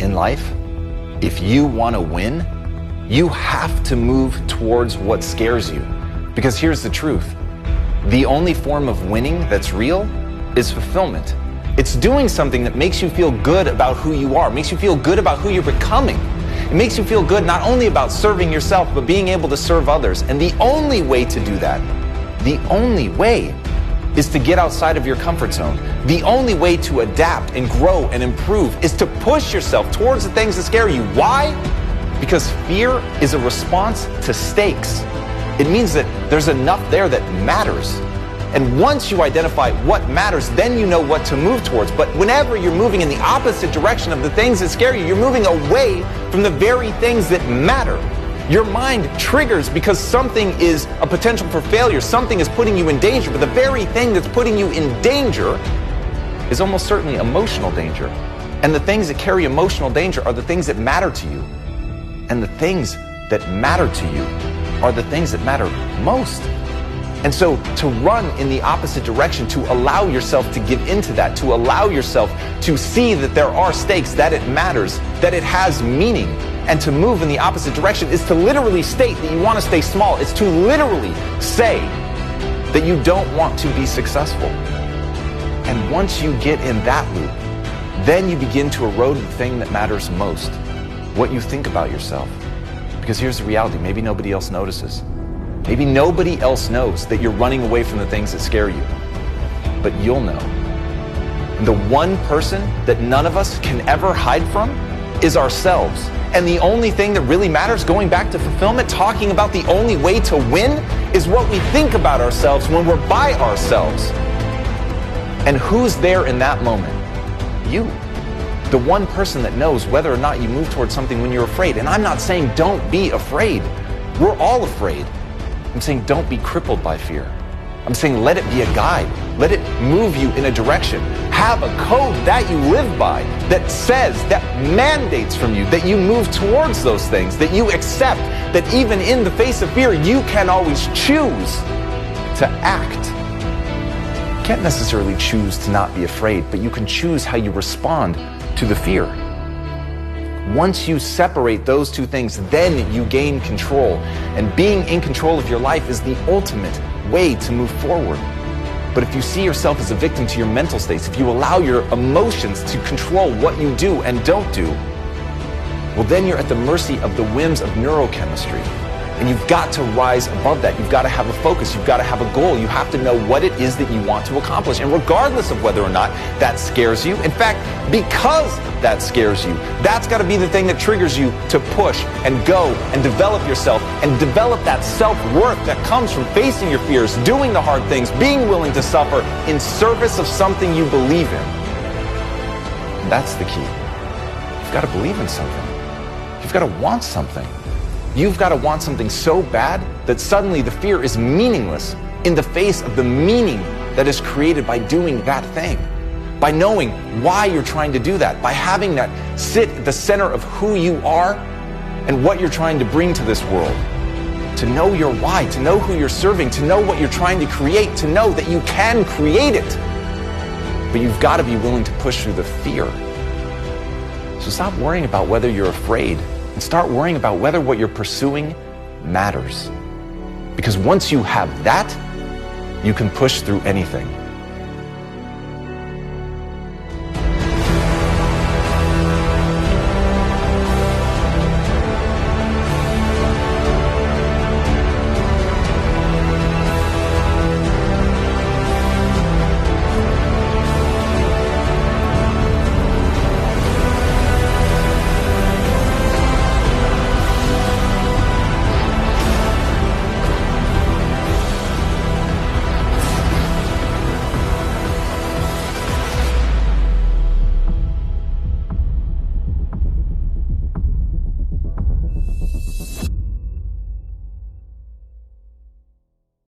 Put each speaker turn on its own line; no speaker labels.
In life, if you want to win, you have to move towards what scares you. Because here's the truth. The only form of winning that's real is fulfillment. It's doing something that makes you feel good about who you are, makes you feel good about who you're becoming. It makes you feel good not only about serving yourself, but being able to serve others. And the only way to do that, the only way, is to get outside of your comfort zone. The only way to adapt and grow and improve is to push yourself towards the things that scare you. Why? Because fear is a response to stakes. It means that there's enough there that matters. And once you identify what matters, then you know what to move towards. But whenever you're moving in the opposite direction of the things that scare you, you're moving away from the very things that matter. Your mind triggers because something is a potential for failure, something is putting you in danger, but the very thing that's putting you in danger is almost certainly emotional danger. And the things that carry emotional danger are the things that matter to you. And the things that matter to you are the things that matter most. And so to run in the opposite direction, to allow yourself to give into that, to allow yourself to see that there are stakes, that it matters, that it has meaning, and to move in the opposite direction is to literally state that you want to stay small. It's to literally say that you don't want to be successful. And once you get in that loop, then you begin to erode the thing that matters most, what you think about yourself. Because here's the reality, maybe nobody else notices. Maybe nobody else knows that you're running away from the things that scare you, but you'll know. And the one person that none of us can ever hide from is ourselves. And the only thing that really matters, going back to fulfillment, talking about the only way to win, is what we think about ourselves when we're by ourselves. And who's there in that moment? You. The one person that knows whether or not you move towards something when you're afraid. And I'm not saying don't be afraid. We're all afraid. I'm saying don't be crippled by fear. I'm saying let it be a guide. Let it move you in a direction. Have a code that you live by, that says, that mandates from you, that you move towards those things, that you accept that even in the face of fear, you can always choose to act. You can't necessarily choose to not be afraid, but you can choose how you respond to the fear. Once you separate those two things, then you gain control. And being in control of your life is the ultimate way to move forward. But if you see yourself as a victim to your mental states, if you allow your emotions to control what you do and don't do, well, then you're at the mercy of the whims of neurochemistry. And you've got to rise above that. You've got to have a focus. You've got to have a goal. You have to know what it is that you want to accomplish. And regardless of whether or not that scares you, in fact, because that scares you, that's got to be the thing that triggers you to push and go and develop yourself and develop that self-worth that comes from facing your fears, doing the hard things, being willing to suffer in service of something you believe in. And that's the key. You've got to believe in something. You've got to want something. You've got to want something so bad that suddenly the fear is meaningless in the face of the meaning that is created by doing that thing. By knowing why you're trying to do that, by having that sit at the center of who you are and what you're trying to bring to this world. To know your why, to know who you're serving, to know what you're trying to create, to know that you can create it. But you've got to be willing to push through the fear. So stop worrying about whether you're afraid and start worrying about whether what you're pursuing matters. Because once you have that, you can push through anything.